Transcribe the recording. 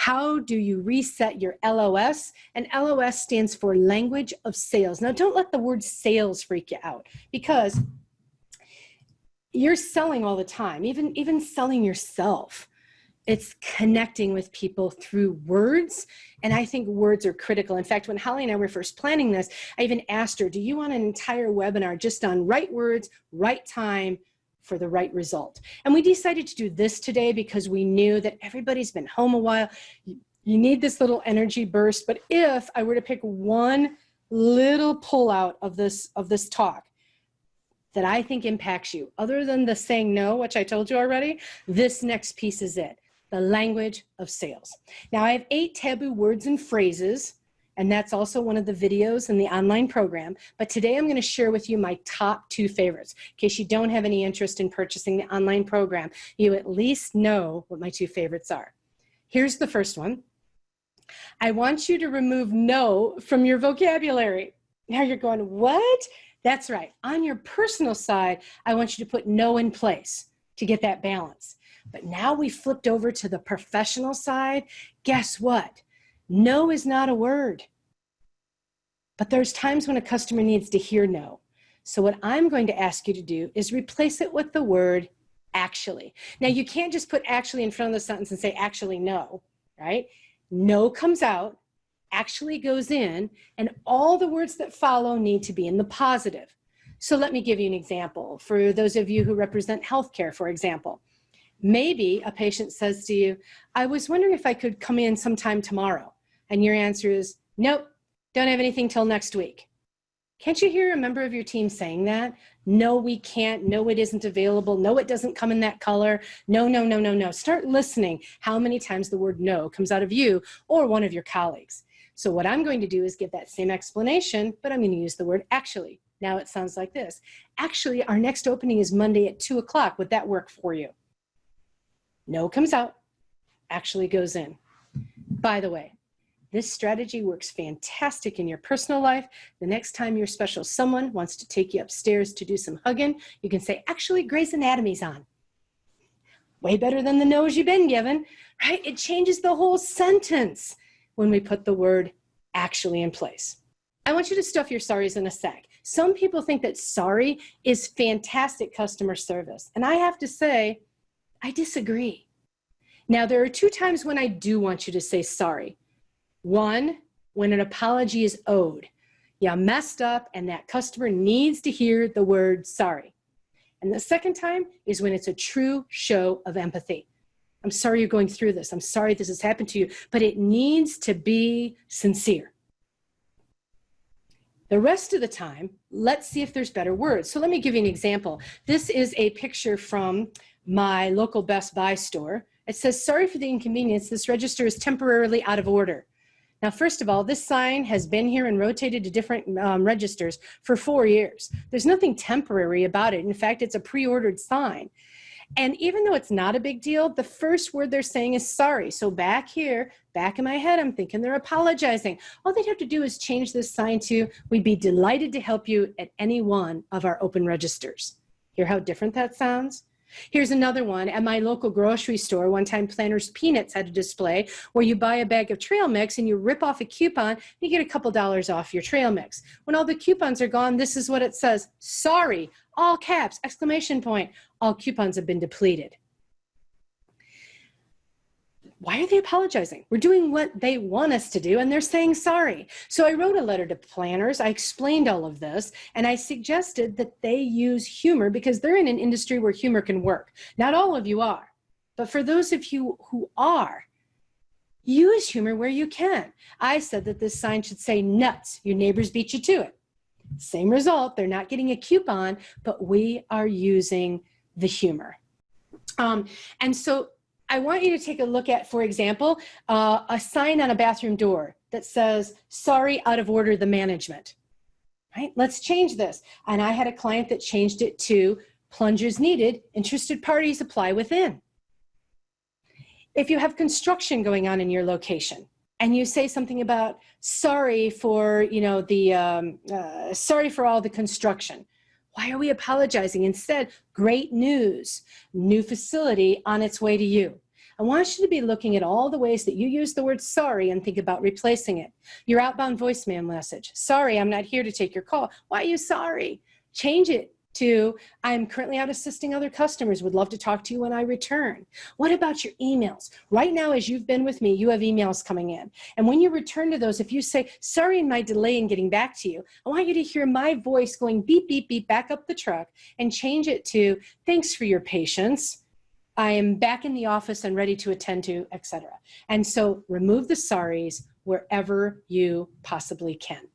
How do you reset your LOS? And LOS stands for language of sales. Now, don't let the word sales freak you out, because you're selling all the time, even selling yourself. It's connecting with people through words, and I think words are critical. In fact, when Holly and I were first planning this, I even asked her, do you want an entire webinar just on right words, right time, for the right result? And we decided to do this today because we knew that everybody's been home a while. You need this little energy burst. But if I were to pick one little pullout of this talk that I think impacts you, other than the saying no, which I told you already, this next piece is it. The language of sales. Now, I have 8 taboo words and phrases, and that's also one of the videos in the online program. But today I'm going to share with you my top 2 favorites. In case you don't have any interest in purchasing the online program, you at least know what my 2 favorites are. Here's the first one. I want you to remove no from your vocabulary. Now you're going, what? That's right. On your personal side, I want you to put no in place to get that balance. But now we flipped over to the professional side. Guess what? No is not a word. But there's times when a customer needs to hear no. So what I'm going to ask you to do is replace it with the word actually. Now, you can't just put actually in front of the sentence and say actually no, right? No comes out, actually goes in, and all the words that follow need to be in the positive. So let me give you an example. For those of you who represent healthcare, for example, maybe a patient says to you, I was wondering if I could come in sometime tomorrow. And your answer is, nope, don't have anything till next week. Can't you hear a member of your team saying that? No, we can't. No, it isn't available. No, it doesn't come in that color. No, no, no, no, no. Start listening how many times the word no comes out of you or one of your colleagues. So what I'm going to do is give that same explanation, but I'm going to use the word actually. Now it sounds like this. Actually, our next opening is Monday at 2 o'clock. Would that work for you? No comes out, actually goes in. By the way, this strategy works fantastic in your personal life. The next time your special someone wants to take you upstairs to do some hugging, you can say, actually, Grey's Anatomy's on. Way better than the nose you've been given, right? It changes the whole sentence when we put the word actually in place. I want you to stuff your sorries in a sec. Some people think that sorry is fantastic customer service. And I have to say, I disagree. Now, there are 2 times when I do want you to say sorry. One, when an apology is owed. You messed up and that customer needs to hear the word sorry. And the second time is when it's a true show of empathy. I'm sorry you're going through this. I'm sorry this has happened to you, but it needs to be sincere. The rest of the time, let's see if there's better words. So let me give you an example. This is a picture from my local Best Buy store. It says, sorry for the inconvenience. This register is temporarily out of order. Now, first of all, this sign has been here and rotated to different registers for 4 years. There's nothing temporary about it. In fact, it's a pre-ordered sign. And even though it's not a big deal, the first word they're saying is sorry. So back here, back in my head, I'm thinking they're apologizing. All they'd have to do is change this sign to, we'd be delighted to help you at any one of our open registers. Hear how different that sounds? Here's another one. At my local grocery store, one time Planters Peanuts had a display where you buy a bag of trail mix and you rip off a coupon and you get a couple dollars off your trail mix. When all the coupons are gone, this is what it says. Sorry, all caps, exclamation point. All coupons have been depleted. Why are they apologizing? We're doing what they want us to do, and they're saying sorry. So I wrote a letter to Planners. I explained all of this, and I suggested that they use humor because they're in an industry where humor can work. Not all of you are, but for those of you who are, use humor where you can. I said that this sign should say nuts. Your neighbors beat you to it. Same result. They're not getting a coupon, but we are using the humor. And so I want you to take a look at, for example, a sign on a bathroom door that says, sorry, out of order, the management. Right? Let's change this. And I had a client that changed it to plungers needed, interested parties apply within. If you have construction going on in your location and you say something about sorry for, sorry for all the construction. Why are we apologizing? Instead, great news, new facility on its way to you. I want you to be looking at all the ways that you use the word sorry and think about replacing it. Your outbound voicemail message. Sorry, I'm not here to take your call. Why are you sorry? Change it to, I'm currently out assisting other customers, would love to talk to you when I return. What about your emails? Right now, as you've been with me, you have emails coming in. And when you return to those, if you say, sorry in my delay in getting back to you, I want you to hear my voice going beep, beep, beep, back up the truck, and change it to, thanks for your patience. I am back in the office and ready to attend to, etc. And so remove the sorries wherever you possibly can.